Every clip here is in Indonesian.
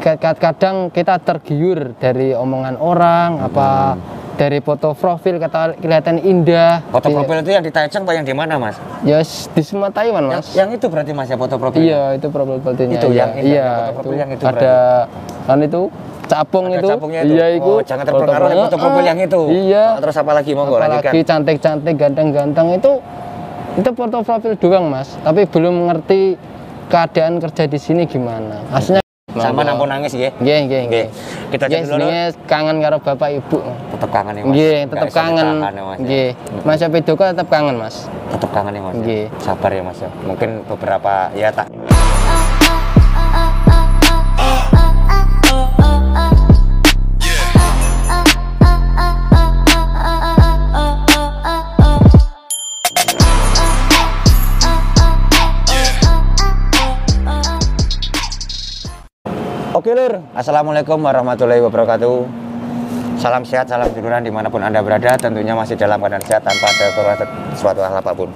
kadang kita tergiur dari omongan orang, apa dari foto profil kata kelihatan indah. Foto profil itu yang di Taichung atau yang di mana, Mas? Ya di semua Taiwan, Mas. Yang itu berarti Mas ya foto profil? Iya, itu profil fotonya. Itu yang indah, iya, foto profil yang itu ada kan itu capung ada itu. capungnya itu. Iya, itu. Oh, jangan terpengaruh oleh foto profil yang itu. Iya. Terus apa lagi monggo lanjutkan. Apalagi cantik-cantik, ganteng-ganteng itu foto profil doang, Mas. Tapi belum ngerti keadaan kerja di sini gimana. Aslinya sama nampun nangis nggih. Nggih. Kita cek dulu. Kangen karo bapak ibu. Tetep kangen ya, Mas. Nggih, tetep kangen. Nggih. Mas Pidoka tetep kangen, Mas. Tetep kangen ya, Mas. Nggih. Sabar ya, Mas ya. Mungkin beberapa ya tak Oke lur, assalamualaikum warahmatullahi wabarakatuh. Salam sehat, salam duluran dimanapun anda berada. Tentunya masih dalam keadaan sehat tanpa ada suatu hal apapun.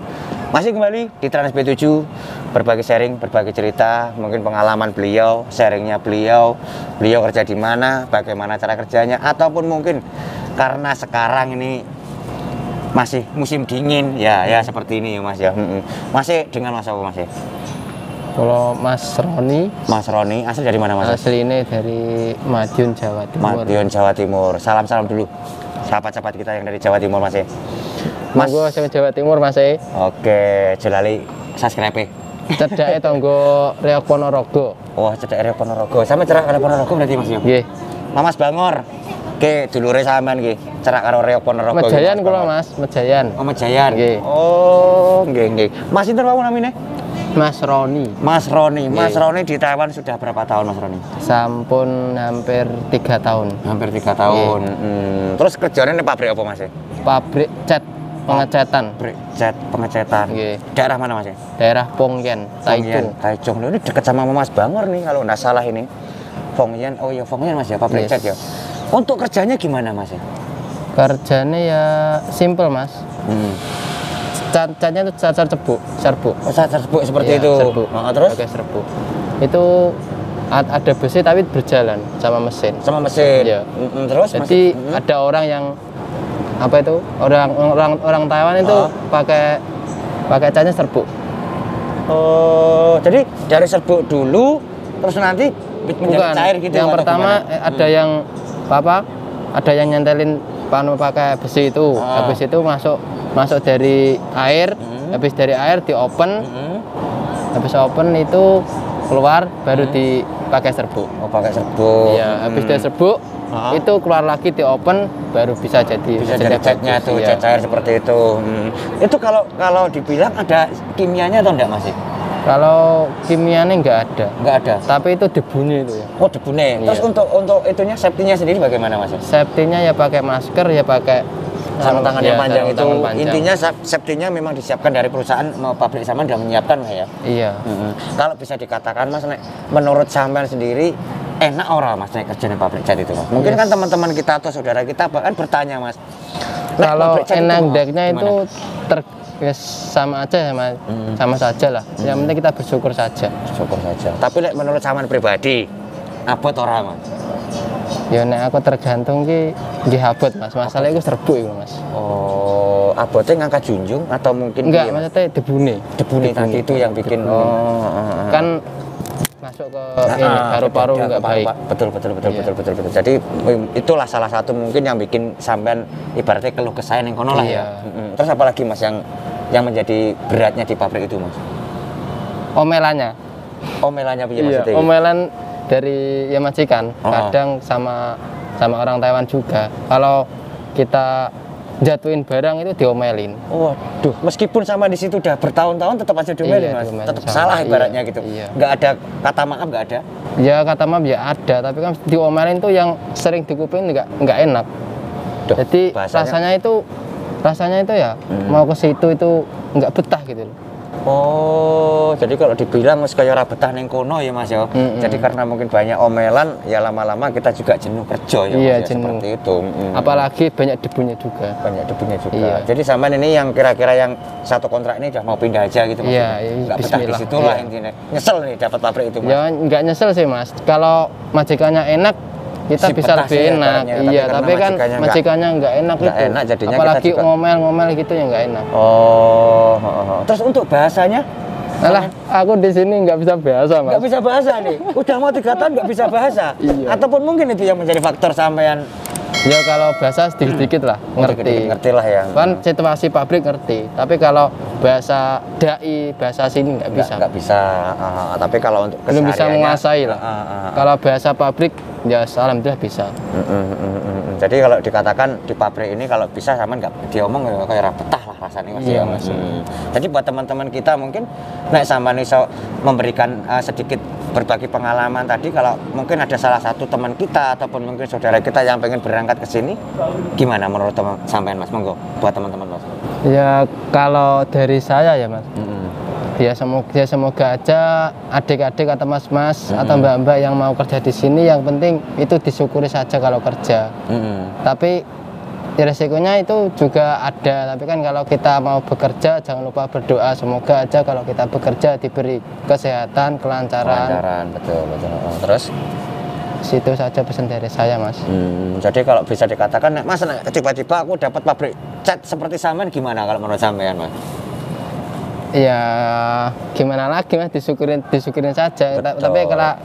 Masih kembali di Trans B7, berbagi sharing, berbagi cerita, mungkin pengalaman beliau, sharingnya beliau kerja di mana, bagaimana cara kerjanya, ataupun mungkin karena sekarang ini masih musim dingin, ya seperti ini ya Mas ya. Masih dengan Mas apa Mas ya? Kalau Mas Roni asli dari mana Mas? Asli ini dari Madiun, Jawa Timur. Madiun, Jawa Timur. Salam dulu sahabat-sahabat kita yang dari Jawa Timur Mas. Mas sama Jawa Timur Mas. Oke, jelali subscribe. Cedake tonggo Reok Ponorogo. Wah, cedake Reok Ponorogo. Sampe cerak karo Ponorogo berarti Mas. Nggih. Mas Bangor. Oke, dulure sampean nggih. Cerak karo Reok Ponorogo. Mejayan kula Mas, Mejayan. Oh, Mejayan. Nggih. Oh, nggih. Mas sinten wae namine? Mas Roni. Mas Roni di Taiwan sudah berapa tahun Mas Roni? Sampun hampir 3 tahun. Hampir 3 tahun. Terus kerjanya ini pabrik apa Mas? Pabrik cat pengecatan. Pabrik cat pengecatan. Nggih. Daerah mana Mas? Daerah Pongyen, Taichung. Loh, ini dekat sama Mas Bangor nih kalau nggak salah ini. Pongyen. Oh iya Pongyen Mas ya, pabrik cat ya. Untuk kerjanya gimana Mas? Kerjanya ya simple Mas. Catnya itu serbuk. Oh, serbuk seperti itu. Serbuk. Terus? Oke, serbuk. Itu ada besi tapi berjalan sama mesin. Sama mesin. Iya. Terus? Jadi ada orang yang apa itu? Orang Taiwan itu pakai catnya serbuk. Oh, jadi dari serbuk dulu, terus nanti menjadi cair gitu. Yang pertama ada yang ada yang nyentelin panu pakai besi itu. Habis itu masuk dari air, habis dari air di open, habis open itu keluar baru dipakai serbuk. Oh, pakai serbuk. Iya, habis dari serbuk itu keluar lagi di open baru bisa jadi catnya tuh, cat cair seperti itu. Itu kalau dibilang ada kimianya atau enggak Mas? Kalau kimianya nggak ada. Nggak ada. Tapi itu debunya itu ya. Oh, debunya. Terus untuk itunya safety-nya sendiri bagaimana Mas? Safety-nya ya pakai masker, ya pakai sarung tangan yang panjang itu. Panjang. Intinya safety-nya memang disiapkan dari perusahaan, pabrik sampean sudah menyiapkan lah ya. Iya. Kalau bisa dikatakan Mas, menurut sampean sendiri enak ora Mas naik kerja di pabrik cat itu Mas? Mungkin kan teman-teman kita atau saudara kita bahkan bertanya Mas. Kalau enak deknya itu sama aja sama saja lah. Yang penting kita bersyukur saja. Bersyukur saja. Tapi menurut sampean pribadi, abot ora Mas? Ya nek aku tergantung nggih abot Mas. Masalah iku serbuk iku Mas. Oh, abotnya ngangkat junjung atau mungkin enggak, maksudnya debune tadi itu yang bikin kan masuk ke ini paru-paru enggak baik. Betul. Jadi itulah salah satu mungkin yang bikin sampean ibaratnya keluh kesah ning kono lah ya. Terus apalagi Mas yang menjadi beratnya di pabrik itu Mas? Omelannya piye maksudnya? Omelan dari ya majikan, kadang sama orang Taiwan juga. Kalau kita jatuhin barang itu diomelin. Waduh, meskipun sama di situ udah bertahun-tahun tetap aja diomelin Mas. Tetap salah ibaratnya gitu. Nggak ada kata maaf, nggak ada. Ya kata maaf ya ada, tapi kan diomelin tuh yang sering di kuping nggak enak. Jadi rasanya itu ya mau ke situ itu nggak betah gitu loh. Oh, jadi kalau dibilang wis kaya ora betah ning kono ya Mas ya. Jadi karena mungkin banyak omelan, ya lama-lama kita juga jenuh kerja ya Iya, Mas ya, jenuh. seperti itu. Apalagi banyak debunya juga. Banyak debunya juga. Iya. Jadi sampean ini yang kira-kira yang satu kontrak ini udah mau pindah aja gitu Mas. Iya, Enggak betah di bismillah. situ lah Iya. intinya. Nyesel nih dapat pabrik itu Mas. Ya nggak nyesel sih Mas. Kalau majikannya enak, kita Si bisa betah lebih sih ya enak. barangnya, tapi Iya, karena tapi kan majikannya majikannya nggak enak nggak itu. enak, jadinya apalagi kita juga- ngomel-ngomel gitu ya nggak enak. Oh, terus untuk bahasanya? Alah, aku di sini nggak bisa bahasa Mas. Nggak bisa bahasa nih. Udah mau 3 tahun nggak bisa bahasa. Iya. Ataupun mungkin itu yang menjadi faktor sampean Ya kalau bahasa sedikit-sedikit lah, ngerti. ngerti lah ya. Kan situasi pabrik ngerti, tapi kalau bahasa dai, bahasa sini nggak bisa. Nggak bisa. Tapi kalau untuk Belum bisa kesehariannya- menguasai lah. Kalau bahasa pabrik, ya alhamdulillah bisa. Jadi kalau dikatakan di pabrik ini kalau bisa sama nggak diomong ya kayak betah lah rasanya Mas. Iya, ya, Mas. Jadi buat teman-teman kita mungkin naik sama nih memberikan sedikit berbagi pengalaman tadi, kalau mungkin ada salah satu teman kita ataupun mungkin saudara kita yang pengen berangkat ke sini, gimana menurut teman sampean Mas? Monggo buat teman-teman Mas. Ya kalau dari saya ya Mas, ya semoga aja adik-adik atau mas-mas atau mbak-mbak yang mau kerja di sini, yang penting itu disyukuri saja kalau kerja. Tapi ya resikonya itu juga ada, tapi kan kalau kita mau bekerja jangan lupa berdoa, semoga aja kalau kita bekerja diberi kesehatan, kelancaran. Betul. Terus Situ saja pesan dari saya Mas. jadi kalau bisa dikatakan Mas, tiba-tiba aku dapat pabrik cat seperti sampean, gimana kalau menurut sampean Mas? Ya gimana lagi Mas, disyukurin saja. Betul. Tapi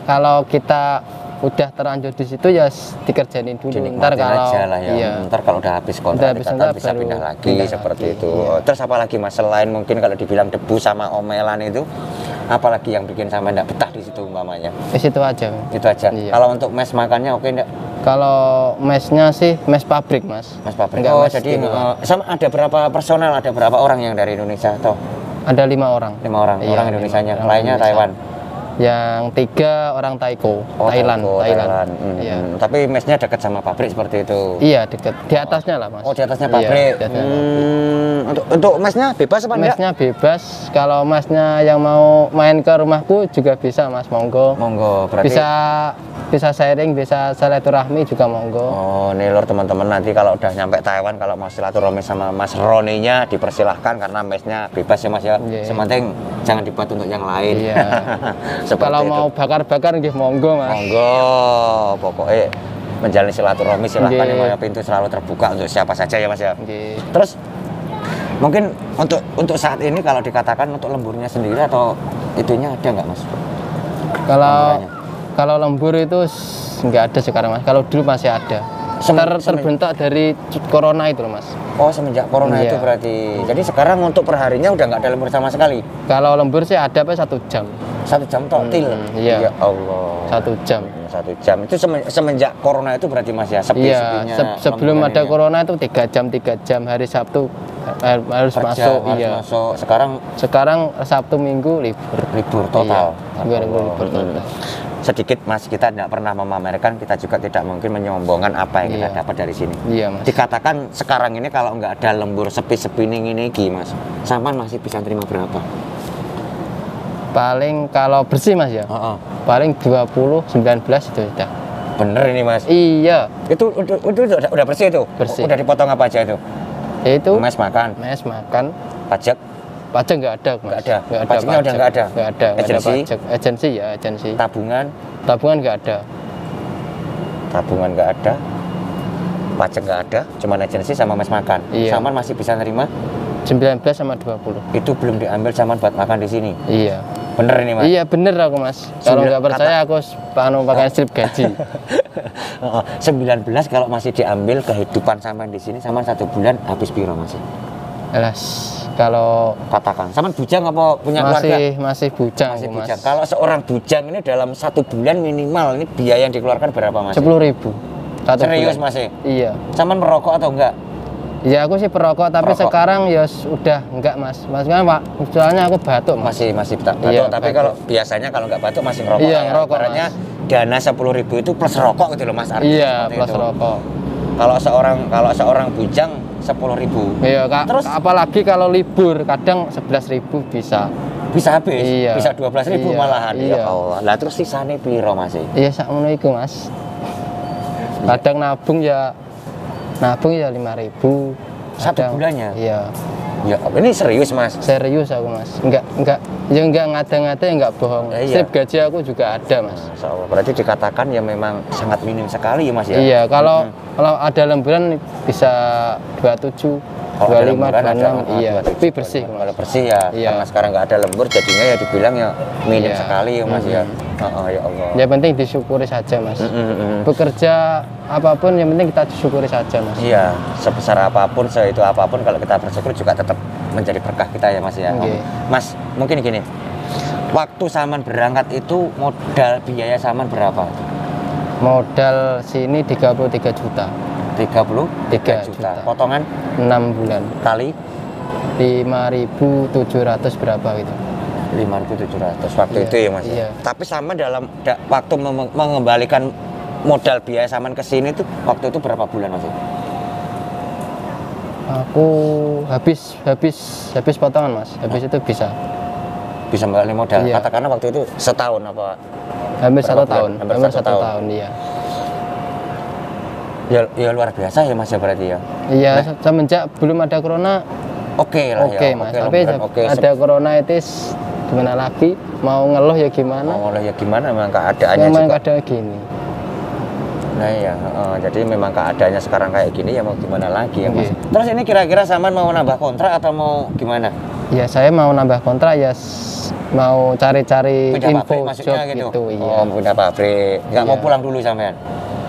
kalau kita udah terlanjur di situ ya dikerjain dulu. Ntar Dinikmatin kalau aja lah ya. iya. Ntar kalau udah habis Udah kontrak habis dikatakan kontrak bisa baru pindah lagi pindah seperti lagi, itu. iya. Terus apalagi Mas, selain mungkin kalau dibilang debu sama omelan itu, apalagi yang bikin sampai enggak betah di situ umpamanya? Di situ aja. Itu aja. Iya. Kalau untuk mes makannya oke enggak? Kalau mesnya sih mes pabrik Mas. Mes pabrik. Enggak Oh, mes jadi gitu. sama ada berapa personel, ada berapa orang yang dari Indonesia atau Ada 5 orang. 5 orang? Iya, Orang 5 Indonesianya, orang lainnya Indonesia. Taiwan. Yang 3 orang Thailand. Thailand. Iya. Tapi mesnya dekat sama pabrik seperti itu. Iya, deket. Di atasnya lah Mas. Oh, di atasnya Iya, pabrik. di atasnya pabrik. Untuk mesnya bebas apa enggak? Mesnya bebas. Kalau masnya yang mau main ke rumahku juga bisa Mas, monggo. Monggo, berarti Bisa sharing, bisa silaturahmi juga monggo. Oh, nih lor teman-teman, nanti kalau udah nyampe Taiwan, kalau mau silaturahmi sama Mas Roninya dipersilahkan karena mesnya bebas ya Mas ya. Iya. Sementing jangan dibuat untuk yang lain. Iya. Seperti Kalau itu. mau bakar-bakar nggih monggo Mas. Monggo, pokoknya menjalani silaturahmi silahkan, Nggih. yang pintu selalu terbuka untuk siapa saja ya Mas ya. Nggih. Terus mungkin untuk saat ini kalau dikatakan untuk lemburnya sendiri atau itunya ada nggak Mas? Kalau lembur itu nggak ada sekarang Mas. Kalau dulu masih ada. Terbentuk dari corona itu loh Mas. Oh, semenjak corona Iya. itu berarti. Jadi sekarang untuk perharinya udah nggak ada lembur sama sekali. Kalau lembur sih ada apa 1 jam. 1 jam totil. Iya. Ya Allah. 1 jam. 1 jam. Itu semenjak corona itu berarti Mas ya, Iya, sepi-sepinya. sebelum lemburan ada ini. corona itu 3 jam hari Sabtu harus Per masuk. jam harus Iya. masuk. Sekarang Sabtu Minggu libur. libur total. Iya, libur total. Sedikit Mas, kita tidak pernah memamerkan, kita juga tidak mungkin menyombongkan apa yang kita Iya. dapat dari sini. Iya Mas. Dikatakan sekarang ini kalau nggak ada lembur sepi-sepi ini Mas, sampan masih bisa terima berapa? Paling kalau bersih Mas ya. Paling 20 19 itu sudah. Bener ini Mas. Iya, Itu udah bersih itu? Bersih. Udah dipotong apa aja itu? itu Mes makan, mes makan. pajak, Pajak nggak ada, Mas. Nggak ada? Nggak ada Pajaknya udah nggak ada? Nggak ada. Nggak ada Agensi? pajak. Agensi ya, agensi. tabungan Tabungan nggak ada. nggak ada, pajak nggak ada, cuma agensi sama mes makan. Iya. Sampan masih bisa nerima? 19 sama 20. Itu belum diambil Sampan buat makan di sini. Iya. Bener ini Mas? Iya bener aku Mas. Kalau nggak percaya aku pakai strip gaji. 19 kalau masih diambil kehidupan Sampan di sini, Sampan 1 bulan habis piro Mas? Alas, kalau Katakan, Sampan bujang apa punya keluarga? masih bujang Masih aku, Mas. bujang. Kalau seorang bujang ini dalam 1 bulan minimal ini biaya yang dikeluarkan berapa Mas? 10.000. Serius Mas? Iya. Sampan merokok atau enggak? Ya aku sih perokok, tapi Perokok. sekarang ya udah enggak Mas. Maksudnya Pak, soalnya aku batuk Mas. Masih batuk, Iya, tapi batuk. kalau biasanya kalau nggak batuk masih ngerokok. Iya, ya. ngerokok, Ibaratnya dana 10.000 itu plus rokok gitu loh Mas. Artinya Iya, seperti plus itu. rokok. Kalau seorang bujang 10.000. Iya, Kak. Terus? Apalagi kalau libur, kadang 11.000 bisa. bisa habis, Iya. bisa 12.000 Iya, malahan. Ya iya. Allah. Lah terus sisane piro Mas? Iya sakmono iku Mas. Kadang nabung ya 5.000. Satu Kadang- bulannya? Iya. Ya ini serius Mas. Serius aku Mas. Enggak ngada-ngada ya enggak bohong. Iya. Slip gaji aku juga ada Mas. Masya Allah. Berarti dikatakan ya memang sangat minim sekali ya Mas ya. Iya, kalau ada lemburan bisa 27, Kalau ada 25, lemburan ada, 26, iya. 27, Tapi bersih. Kalau bersih ya, Iya. karena sekarang nggak ada lembur, jadinya ya dibilang ya minim Iya. sekali ya Mas ya. Ya Allah. Yang penting disyukuri saja Mas. Bekerja apapun yang penting kita syukuri saja Mas. Iya, sebesar apapun, itu apapun, kalau kita bersyukur juga tetap menjadi berkah kita ya Mas ya. Oke. Mas, mungkin gini, waktu Saman berangkat itu modal biaya Saman berapa? Modal sini 33 juta. 33 juta. juta. Potongan 6 bulan. kali 5.700 berapa gitu. 5.700 waktu Iya, itu ya Mas. iya. Tapi Saman dalam waktu mengembalikan modal biaya Saman ke sini tuh waktu itu berapa bulan Mas? Aku habis potongan Mas. Habis itu Bisa balik modal. Iya. Katakanlah waktu itu setahun apa? hampir Berapa 1 bulan? tahun. Hampir Hampir satu 1 tahun. tahun iya. Ya luar biasa ya Mas ya berarti ya. Iya, semenjak belum ada corona Oke lah oke ya. Mas. oke, Tapi lemburan, oke. ada corona itu gimana lagi? Mau ngeluh ya gimana? Mau ya gimana memang keadaannya Memang juga. kadang gini. Nah ya, jadi memang keadaannya sekarang kayak gini ya mau gimana lagi ya Mas. Oke. Terus ini kira-kira Saman mau nambah kontrak atau mau gimana? Ya saya mau nambah kontrak ya mau cari-cari Pindah info pabrik maksudnya job gitu. gitu. Iya. Oh, pindah pabrik. Nggak mau Iya. pulang dulu sampean?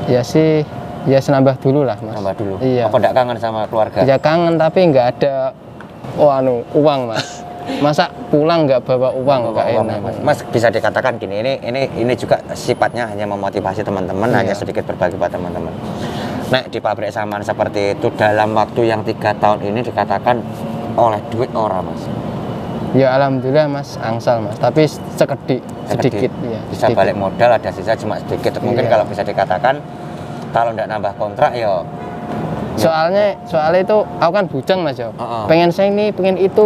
Ya sih, ya senambah dulu lah Mas. Nambah dulu. Iya. Apa enggak kangen sama keluarga? Ya kangen tapi nggak ada uang Mas. Masa pulang nggak bawa uang nggak Uang, enak. Mas. Mas bisa dikatakan gini, ini juga sifatnya hanya memotivasi teman-teman, Iya. hanya sedikit berbagi pada teman-teman. Nah di pabrik Saman seperti itu dalam waktu yang 3 tahun ini dikatakan oleh duit orang Mas. Ya alhamdulillah Mas, angsal Mas. Tapi sedikit ya. Bisa sedikit. balik modal ada sisa cuma sedikit. Mungkin Iya. kalau bisa dikatakan kalau nggak nambah kontrak ya. Soalnya itu aku kan bujang Mas ya. Heeh. Pengen saya ini, pengen itu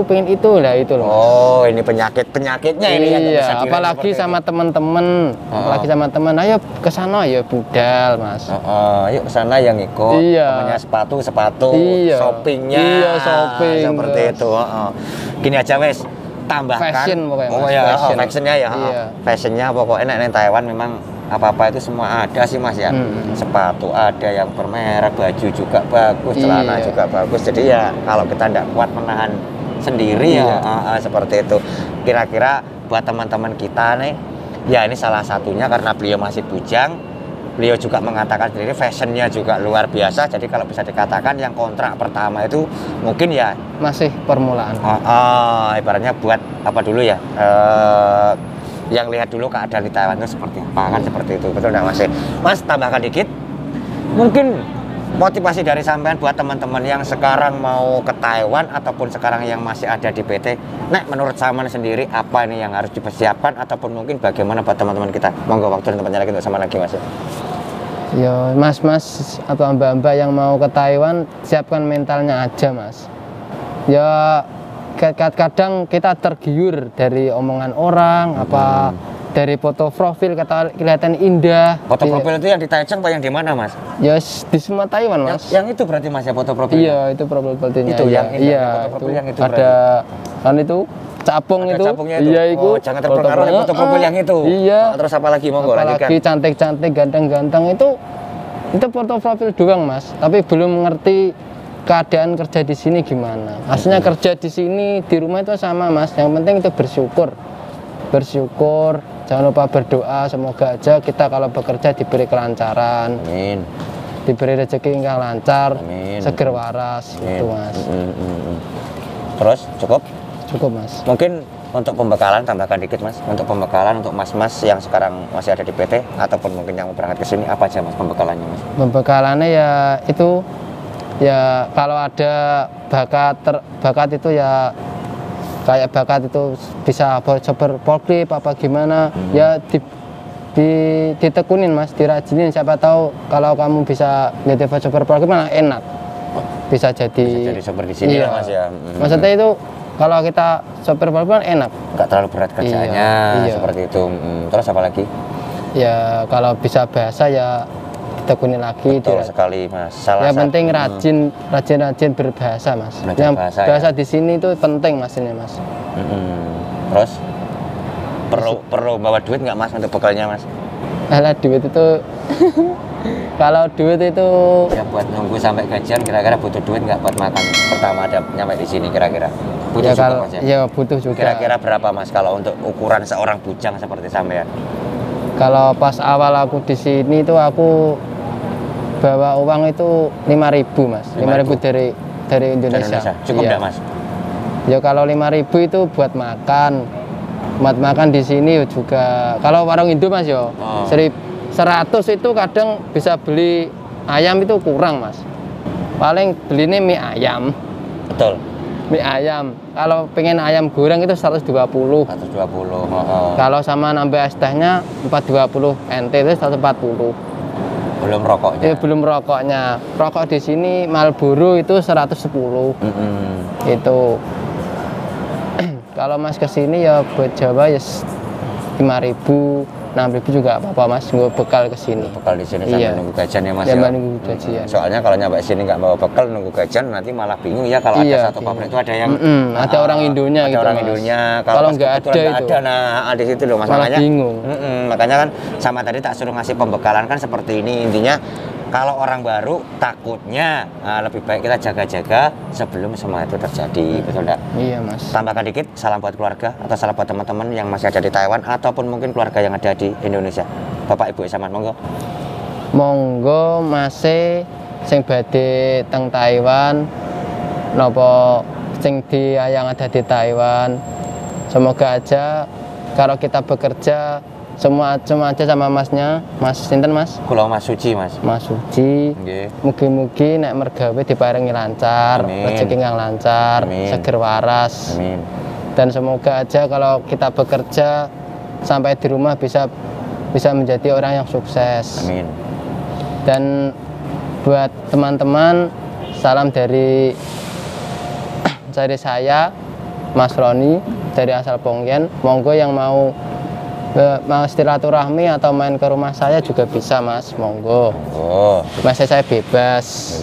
lah itu loh. Mas. Oh ini penyakitnya ini yang nggak Iya, bisa diraih apalagi seperti sama itu. teman-teman, apalagi sama teman. Ayo ke sana ya budal, Mas. Yuk kesana yang ikut. Iya. Temennya sepatu, Iya. shoppingnya. Iya, shopping, Seperti terus. itu. Gini aja wes, tambahkan. Fashion pokoknya, Oh Mas, ya, fashion. fashionnya ya. Iya. Fashionnya pokoknya nek Taiwan memang apa-apa itu semua ada sih Mas ya. Sepatu ada yang bermerek, baju juga bagus, celana Iya. juga bagus. Jadi ya kalau kita tidak kuat menahan sendiri Iya. ya seperti itu. Kira-kira buat teman-teman kita nih, ya ini salah satunya karena beliau masih bujang. Beliau juga mengatakan sendiri fashionnya juga luar biasa. Jadi kalau bisa dikatakan yang kontrak pertama itu mungkin ya Masih permulaan. ibaratnya buat apa dulu ya? Yang lihat dulu keadaan di Taiwan itu seperti apa kan, seperti itu. Betul nggak Mas? Mas tambahkan dikit. Mungkin motivasi dari sampean buat teman-teman yang sekarang mau ke Taiwan ataupun sekarang yang masih ada di PT. Nek menurut Saman sendiri apa ini yang harus dipersiapkan ataupun mungkin bagaimana buat teman-teman kita? Monggo waktu dan tempatnya lagi untuk Saman lagi Mas. Ya, mas-mas atau mbak-mbak yang mau ke Taiwan, siapkan mentalnya aja, Mas. Ya, kadang kita tergiur dari omongan orang, apa dari foto profil kata kelihatan indah. Foto profil itu yang di Taichung apa yang di mana Mas? Ya, di semua Taiwan, Mas. Yang itu berarti Mas ya foto profilnya? Iya, itu profilnya. Itu yang indah, iya, foto profil yang itu ada kan itu capung Ada itu. capungnya itu. Iya, itu. Oh, jangan terpengaruh oleh foto profil yang itu. Iya. Terus apa lagi monggo lanjutkan. Apalagi cantik-cantik, ganteng-ganteng itu foto profil doang, Mas. Tapi belum ngerti keadaan kerja di sini gimana. Aslinya kerja di sini, di rumah itu sama, Mas. Yang penting itu bersyukur. Bersyukur, jangan lupa berdoa, semoga aja kita kalau bekerja diberi kelancaran. Amin. Diberi rezeki yang lancar, Amin. seger waras, Amin. gitu, Mas. Terus cukup? Cukup, Mas. Mungkin untuk pembekalan tambahkan dikit Mas. Untuk pembekalan untuk mas-mas yang sekarang masih ada di PT ataupun mungkin yang mau berangkat ke sini apa aja Mas pembekalannya Mas? Pembekalannya ya itu, ya kalau ada bakat itu ya kayak bakat itu bisa sopir forklift apa gimana, ya ditekunin Mas, dirajinin, siapa tahu kalau kamu bisa jadi sopir forklift malah enak. Bisa jadi Bisa jadi sopir di sini iya. ya Mas ya. Maksudnya itu kalau kita sopir balap kan enak. Nggak terlalu berat kerjaannya, Iya. seperti itu. Terus apa lagi? Ya kalau bisa bahasa ya tekuni lagi. Betul sekali mas. Salah Yang penting rajin berbahasa mas. Belajar Yang bahasa, bahasa ya? di sini itu penting mas ini mas. Terus perlu bawa duit nggak mas untuk bekalnya mas? Alah duit itu kalau duit itu Ya buat nunggu sampai gajian kira-kira butuh duit nggak buat makan pertama ada nyampe di sini kira-kira? Butuh ya juga kalau mas ya? ya butuh juga. Kira-kira berapa mas kalau untuk ukuran seorang bujang seperti sampean? Kalau pas awal aku di sini itu aku bawa uang itu 5.000 mas. 5.000 dari Indonesia. Cukup Iya. nggak mas? Ya kalau 5.000 itu buat makan. Buat makan di sini juga. Kalau warung Indo mas yo, 100 itu kadang bisa beli ayam itu kurang mas. Paling beli ini mie ayam. Betul. Mie ayam. Kalau pengen ayam goreng itu 120. 120. Kalau sama nambah es tehnya 420 NT itu 140. Belum rokoknya. Belum rokoknya. Rokok di sini Marlboro itu 110. Itu. Kalau mas kesini ya buat Jawa ya 5.000, 6.000 juga apa-apa mas, gue bekal kesini. Bekal di sini sambil nunggu gajian ya mas ya. ya. Nunggu gajian. Soalnya kalau nyampe sini nggak bawa bekal nunggu gajian nanti malah bingung ya kalau ada satu pabrik itu ada yang ada orang Indonya ada gitu orang mas. Indonya. Kalau nggak ada itu. Nah di situ loh mas. Malah bingung. Makanya kan sama tadi tak suruh ngasih pembekalan kan seperti ini intinya. Kalau orang baru takutnya lebih baik kita jaga-jaga sebelum semua itu terjadi, betul enggak? Iya mas. Tambahkan dikit, salam buat keluarga atau salam buat teman-teman yang masih ada di Taiwan ataupun mungkin keluarga yang ada di Indonesia. Bapak Ibu Isaman, monggo. Monggo masih sing badhe teng Taiwan napa sing yang ada di Taiwan. Semoga aja kalau kita bekerja semua aja sama masnya, Mas sinten Mas? Kula Mas Suci Mas. Mas Suci. Nggih. Mugi-mugi nek mergawe diparingi lancar, rezeki yang lancar, seger waras. Amin. Dan semoga aja kalau kita bekerja sampai di rumah bisa menjadi orang yang sukses. Amin. Dan buat teman-teman salam dari saya Mas Roni dari asal Pongyen. Monggo yang mau silaturahmi atau main ke rumah saya juga bisa mas, monggo. Masih saya bebas.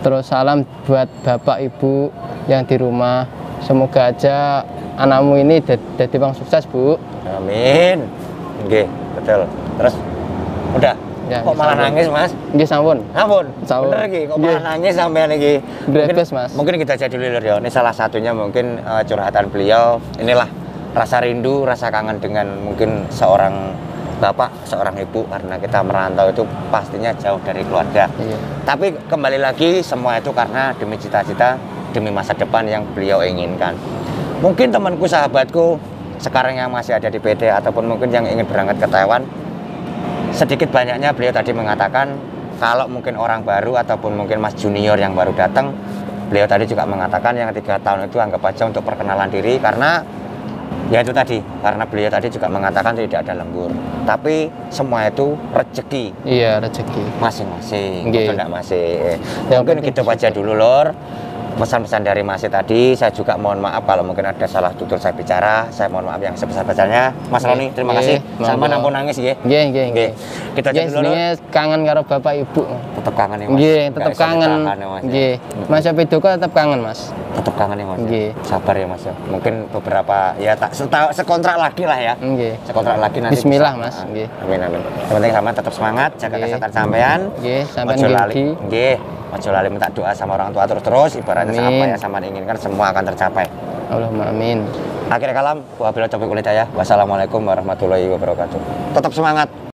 Terus salam buat bapak ibu yang di rumah, semoga aja anakmu ini jadi bang sukses bu. Amin. Oke, betul. Terus udah ya, kok malah nangis mas? Nggih sampun. Bener iki kok malah nangis sampean iki. Mungkin kita jadi dulu ya. Ini salah satunya mungkin curhatan beliau. Inilah rasa rindu, rasa kangen dengan mungkin seorang bapak, seorang ibu, karena kita merantau itu pastinya jauh dari keluarga. Tapi kembali lagi semua itu karena demi cita-cita, demi masa depan yang beliau inginkan. Mungkin temanku, sahabatku sekarang yang masih ada di PD ataupun mungkin yang ingin berangkat ke Taiwan, sedikit banyaknya beliau tadi mengatakan kalau mungkin orang baru ataupun mungkin mas junior yang baru datang, beliau tadi juga mengatakan yang 3 tahun itu anggap aja untuk perkenalan diri, karena ya itu tadi, karena beliau tadi juga mengatakan tidak ada lembur, tapi semua itu rezeki. Iya, rezeki masing-masing. Betul enggak masih? Mungkin gitu aja dulu lor. Pesan-pesan dari Mas tadi, saya juga mohon maaf kalau mungkin ada salah tutur saya bicara. Saya mohon maaf yang sebesar-besarnya. Mas Roni, terima kasih. Sama ampun nangis nggih. Nggih. Kita aja dulu. Kangen karo bapak ibu. Tetap kangen ya Mas. Nggih, tetap kangen. Nggih. Mas Pidoko tetap kangen Mas. Tetap kangen ya Mas. Nggih. Sabar ya Mas ya. Mungkin beberapa ya tak sekontrak lagi lah ya. Nggih. Sekontrak lagi nanti. Bismillah Mas. Nggih. Amin. Yang penting sama tetap semangat, jaga kesehatan sampean. Nggih, sampean nggih. Nggih. Ojo lali minta doa sama orang tua terus, ibaratnya apa yang sama inginkan semua akan tercapai. Allahumma amin. Akhir kalam, wabillahi taufiq wal hidayah. Wassalamualaikum warahmatullahi wabarakatuh. Tetap semangat.